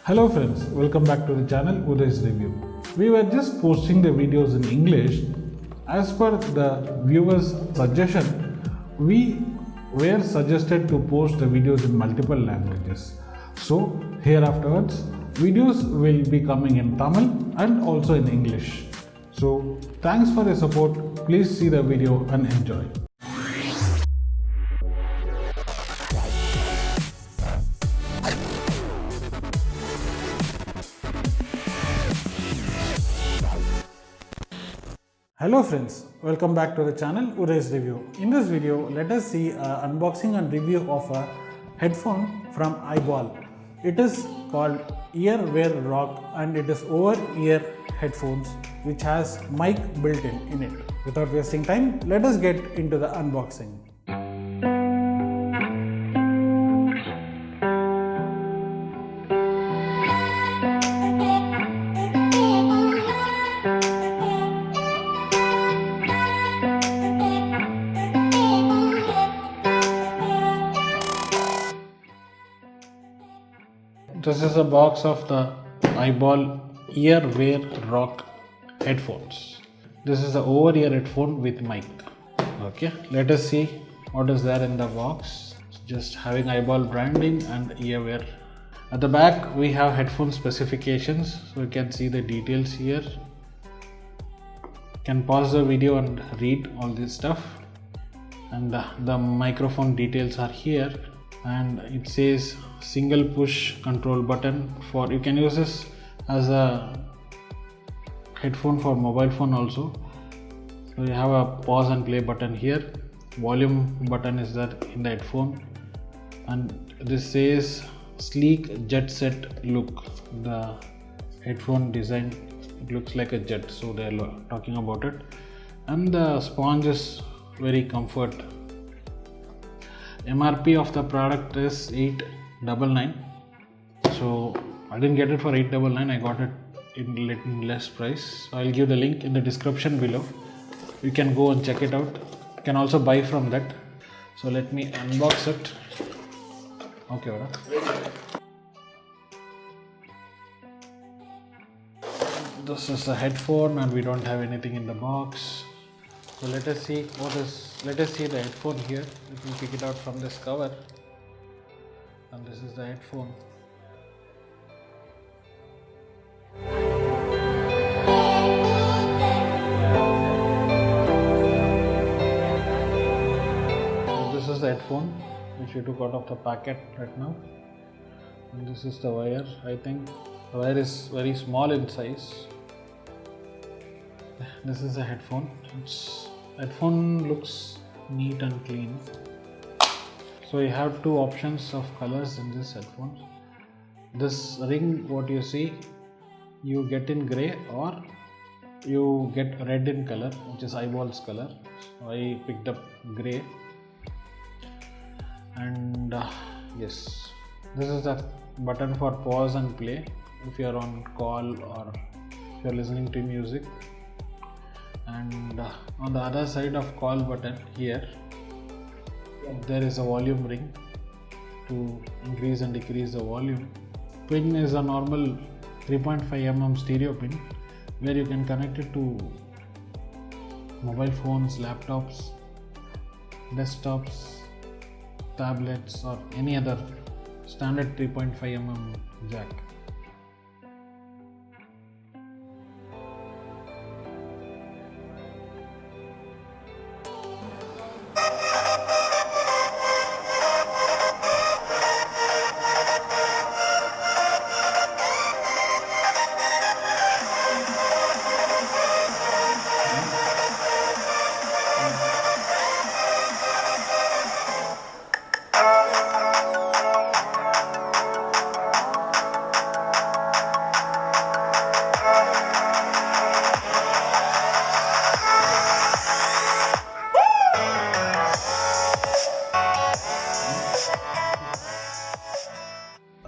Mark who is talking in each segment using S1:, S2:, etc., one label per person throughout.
S1: Hello friends, welcome back to the channel Uday's Review. We were just posting the videos in English. As per the viewers' suggestion, we were suggested to post the videos in multiple languages. So here afterwards, videos will be coming in Tamil and also in English. So thanks for your support. Please see the video and enjoy. Hello friends, welcome back to the channel Uday's Review. In this video, let us see an unboxing and review of a headphone from iBall. It is called EarWear Rock and it is over-ear headphones which has mic built in it. Without wasting time, let us get into the unboxing. This is a box of the iBall EarWear Rock headphones. This is the over-ear headphone with mic. Okay, let us see what is there in the box. Just having iBall branding and EarWear. At the back we have headphone specifications, so you can see the details here. You can pause the video and read all this stuff. And the microphone details are here. And it says single push control button for, you can use this as a headphone for mobile phone also. So you have a pause and play button here, volume button is there in the headphone, and this says sleek jet set look. The headphone design, it looks like a jet, so they are talking about it. And the sponge is very comfort. MRP of the product is $899, so I didn't get it for $899, I got it in little less price. So I'll give the link in the description below. You can go and check it out. You can also buy from that. So let me unbox it. Okay, Vada. This is a headphone and we don't have anything in the box. So let us see let us see the headphone here. Let me pick it out from this cover. And this is the headphone. So this is the headphone which we took out of the packet right now. And this is the wire. I think the wire is very small in size. This is the headphone. Headphone looks neat and clean. So you have two options of colors in this headphone. This ring, what you see, you get in grey or you get red in color, which is iBall's color. So I picked up grey. And yes, this is the button for pause and play if you are on call or if you are listening to music. And on the other side of call button here, there is a volume ring to increase and decrease the volume. Pin is a normal 3.5mm stereo pin where you can connect it to mobile phones, laptops, desktops, tablets or any other standard 3.5mm jack.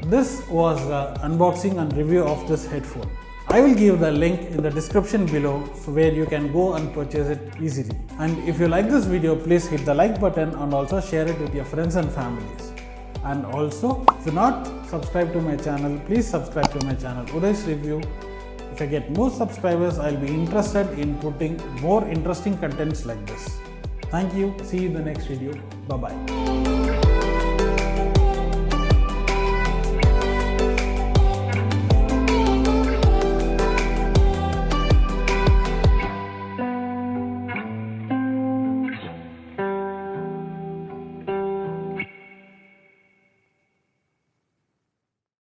S1: This was the unboxing and review of this headphone. I will give the link in the description below where you can go and purchase it easily. And if you like this video, please hit the like button and also share it with your friends and families. And also, if you're not subscribed to my channel, please subscribe to my channel, Uday's Review. If I get more subscribers, I'll be interested in putting more interesting contents like this. Thank you. See you in the next video. Bye-bye.